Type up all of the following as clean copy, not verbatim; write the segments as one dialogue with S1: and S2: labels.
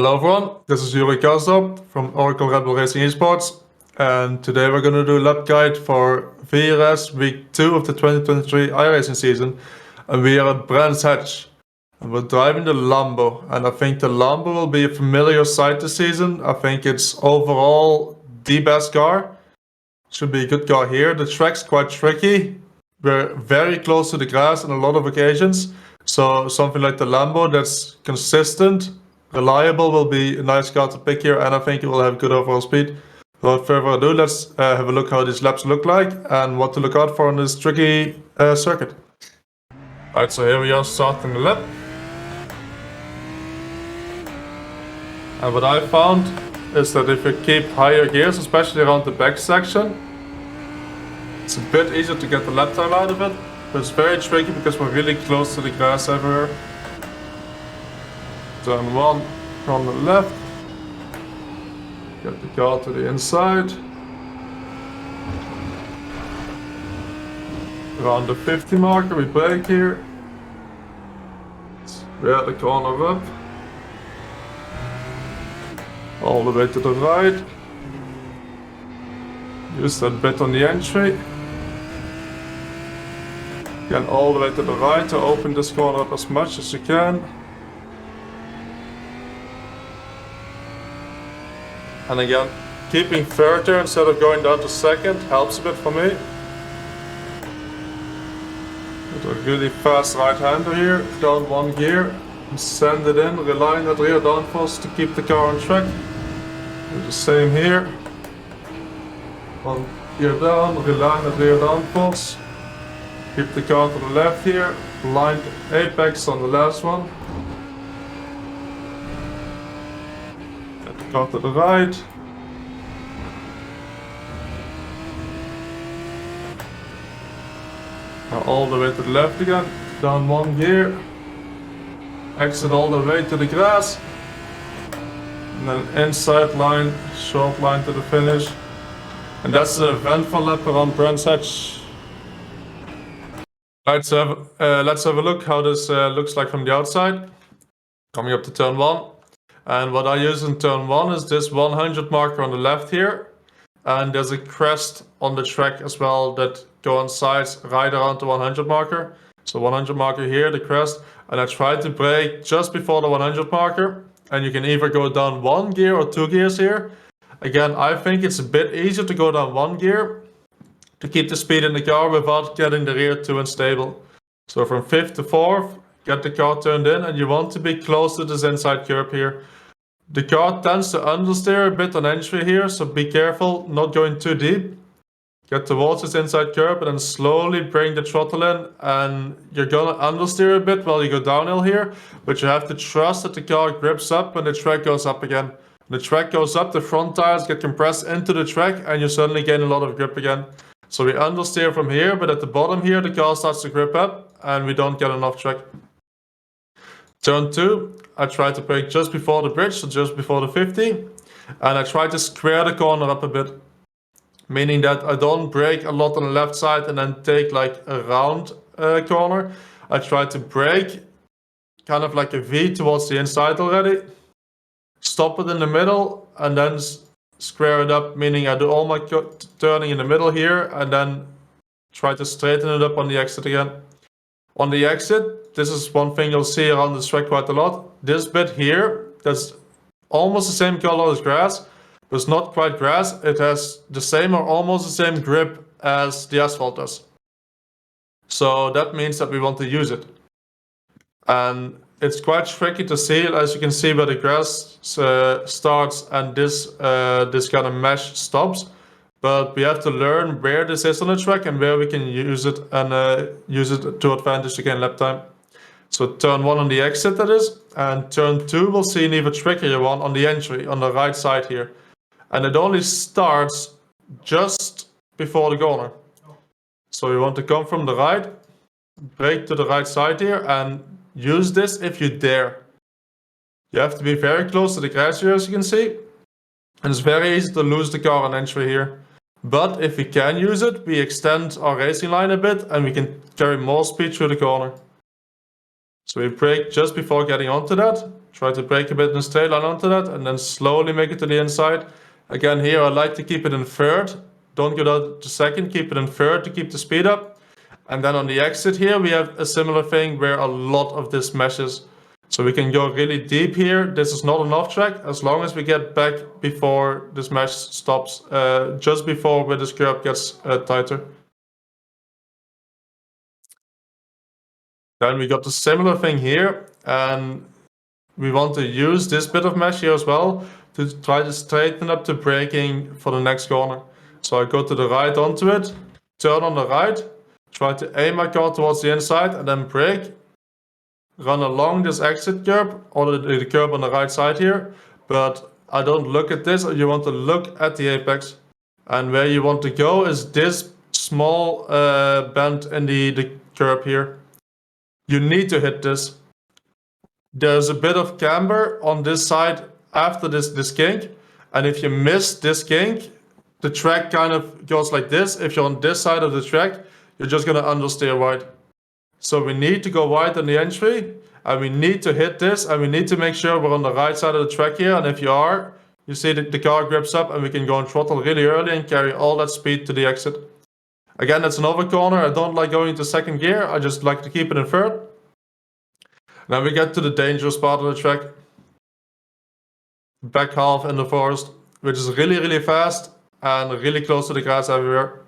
S1: Hello everyone, this is Yuri from Oracle Red Bull Racing Esports, and today we're going to do a lap guide for VRS Week 2 of the 2023 iRacing season, and we are at Brands Hatch, and we're driving the Lambo, and I think the Lambo will be a familiar sight this season. I think it's overall the best car, should be a good car here. The track's quite tricky, we're very close to the grass on a lot of occasions, so something like the Lambo that's consistent, reliable will be a nice car to pick here, and I think it will have good overall speed. Without further ado, let's have a look how these laps look like and what to look out for on this tricky circuit. Alright, so here we are starting the lap. And what I found is that if you keep higher gears, especially around the back section, it's a bit easier to get the lap time out of it, but it's very tricky because we're really close to the grass everywhere. Turn 1 from the left, get the car to the inside, around the 50 marker we brake here, square the corner up, all the way to the right, use that bit on the entry, again all the way to the right to open this corner up as much as you can. And again, keeping third there instead of going down to second helps a bit for me. With a really fast right-hander here, down one gear, send it in, relying on that rear downforce to keep the car on track. Do the same here. One gear down, relying on that rear downforce. Keep the car to the left here, blind apex on the last one. Car to the right. Now all the way to the left again, down one gear. Exit all the way to the grass. And then inside line, short line to the finish. And that's the eventful lap around Brands Hatch. Let's have a look how this looks like from the outside. Coming up to turn 1. And what I use in turn 1 is this 100 marker on the left here. And there's a crest on the track as well that coincides right around the 100 marker. So 100 marker here, the crest. And I try to brake just before the 100 marker. And you can either go down one gear or 2 gears here. Again, I think it's a bit easier to go down one gear to keep the speed in the car without getting the rear too unstable. So from 5th to 4th, get the car turned in, and you want to be close to this inside curb here. The car tends to understeer a bit on entry here, so be careful not going too deep. Get towards this inside curb and then slowly bring the throttle in, and you're gonna understeer a bit while you go downhill here, but you have to trust that the car grips up when the track goes up again. When the track goes up, the front tires get compressed into the track and you suddenly gain a lot of grip again. So we understeer from here, but at the bottom here the car starts to grip up and we don't get enough track. Turn 2, I try to brake just before the bridge, so just before the 50, and I try to square the corner up a bit, meaning that I don't brake a lot on the left side and then take like a round corner. I try to brake kind of like a V towards the inside already, stop it in the middle, and then square it up, meaning I do all my turning in the middle here and then try to straighten it up on the exit again. On the exit, this is one thing you'll see around this track quite a lot. This bit here, that's almost the same color as grass, but it's not quite grass. It has the same or almost the same grip as the asphalt does. So that means that we want to use it. And it's quite tricky to see, as you can see where the grass starts and this kind of mesh stops. But we have to learn where this is on the track and where we can use it and use it to advantage to gain lap time. So turn 1 on the exit that is, and turn 2 we'll see an even trickier one on the entry on the right side here. And it only starts just before the corner. So you want to come from the right, brake to the right side here and use this if you dare. You have to be very close to the grass here as you can see. And it's very easy to lose the car on entry here. But if we can use it, we extend our racing line a bit and we can carry more speed through the corner. So we brake just before getting onto that, try to brake a bit in the straight line onto that, and then slowly make it to the inside. Again, here I like to keep it in third. Don't go down to second, keep it in third to keep the speed up. And then on the exit here, we have a similar thing where a lot of this meshes. So we can go really deep here. This is not an off track, as long as we get back before this mesh stops, just before where this curb gets tighter. Then we got the similar thing here, and we want to use this bit of mesh here as well to try to straighten up the braking for the next corner. So I go to the right onto it, turn on the right, try to aim my car towards the inside and then brake, run along this exit curb, or the curb on the right side here, but I don't look at this. You want to look at the apex, and where you want to go is this small bend in the curb here. You need to hit this. There's a bit of camber on this side after this kink, and if you miss this kink, the track kind of goes like this. If you're on this side of the track, you're just gonna understeer wide. So we need to go wide on the entry, and we need to hit this, and we need to make sure we're on the right side of the track here. And if you are, you see that the car grips up, and we can go on throttle really early and carry all that speed to the exit. Again, that's an over corner. I don't like going into second gear. I just like to keep it in third. Now we get to the dangerous part of the track. Back half in the forest, which is really fast and really close to the grass everywhere.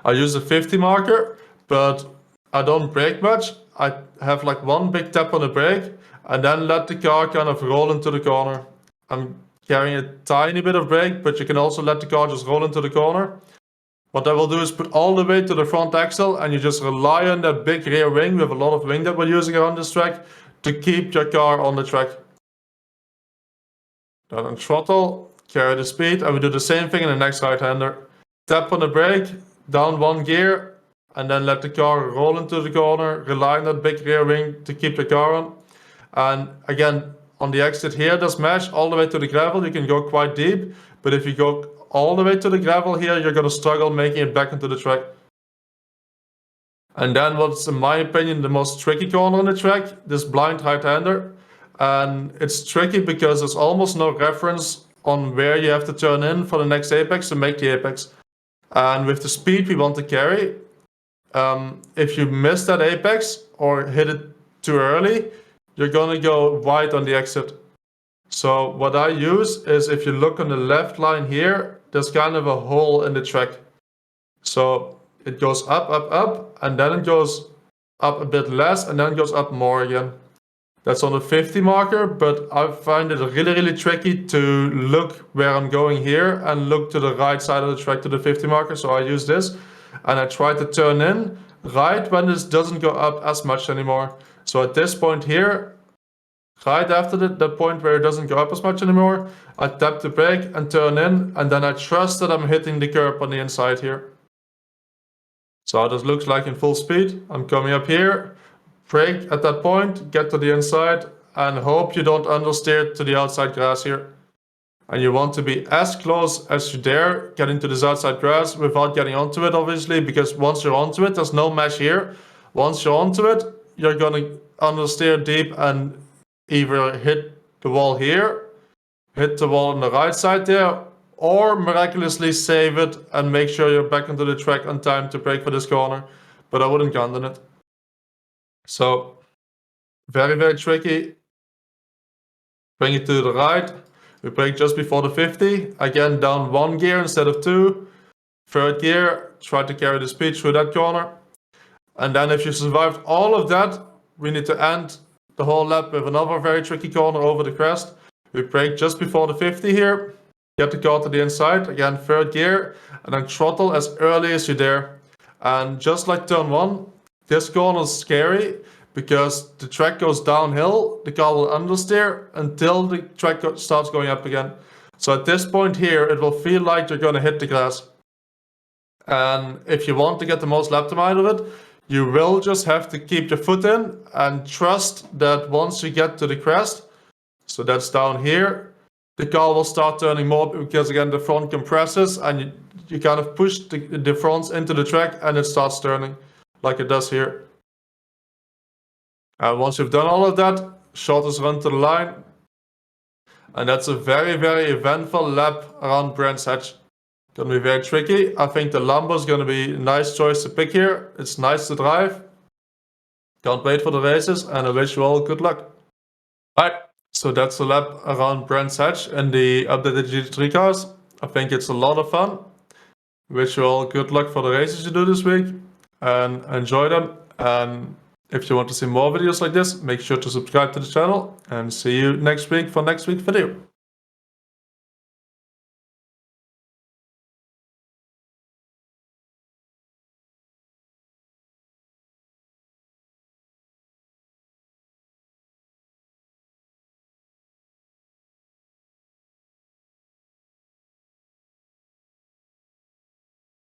S1: I use a 50 marker, but I don't brake much. I have like one big tap on the brake and then let the car kind of roll into the corner. I'm carrying a tiny bit of brake, but you can also let the car just roll into the corner. What I will do is put all the weight to the front axle, and you just rely on that big rear wing. We have a lot of wing that we're using around this track to keep your car on the track. Then on throttle, carry the speed, and we do the same thing in the next right-hander. Tap on the brake, down one gear, and then let the car roll into the corner, rely on that big rear wing to keep the car on. And again, on the exit here, there's mesh all the way to the gravel. You can go quite deep, but if you go all the way to the gravel here, you're going to struggle making it back into the track. And then what's, in my opinion, the most tricky corner on the track, this blind right-hander. And it's tricky because there's almost no reference on where you have to turn in for the next apex to make the apex. And with the speed we want to carry, if you miss that apex or hit it too early, you're going to go wide on the exit. So what I use is, if you look on the left line here, there's kind of a hole in the track. So it goes up, and then it goes up a bit less, and then it goes up more again. That's on the 50 marker, but I find it really tricky to look where I'm going here and look to the right side of the track to the 50 marker. So I use this, and I try to turn in right when this doesn't go up as much anymore. So at this point here, right after that point where it doesn't go up as much anymore, I tap the brake and turn in, and then I trust that I'm hitting the curb on the inside here. So how this looks like in full speed. I'm coming up here, brake at that point, get to the inside, and hope you don't understeer to the outside grass here. And you want to be as close as you dare getting to this outside grass without getting onto it, obviously, because once you're onto it, there's no mesh here. Once you're onto it, you're going to understeer deep and either hit the wall here, hit the wall on the right side there, or miraculously save it and make sure you're back into the track on time to brake for this corner. But I wouldn't count on it. So very tricky. Bring it to the right. We brake just before the 50. Again, down one gear instead of two. Third gear, try to carry the speed through that corner. And then if you survived all of that, we need to end the whole lap with another very tricky corner over the crest. We brake just before the 50 here. Get the car to the inside, again third gear, and then throttle as early as you dare. And just like turn one, this corner is scary because the track goes downhill, the car will understeer until the track starts going up again. So at this point here, it will feel like you're going to hit the grass. And if you want to get the most lap time out of it, you will just have to keep your foot in and trust that once you get to the crest, so that's down here, the car will start turning more because again the front compresses and you kind of push the fronts into the track and it starts turning like it does here. And once you've done all of that, shortest run to the line. And that's a very, very eventful lap around Brands Hatch. Gonna be very tricky. I think the Lambo is gonna be a nice choice to pick here. It's nice to drive. Can't wait for the races, and I wish you all good luck. Alright, so that's the lap around Brands Hatch and the updated GT3 cars. I think it's a lot of fun. Wish you all good luck for the races you do this week, and enjoy them. And if you want to see more videos like this, make sure to subscribe to the channel, and see you next week for next week's video.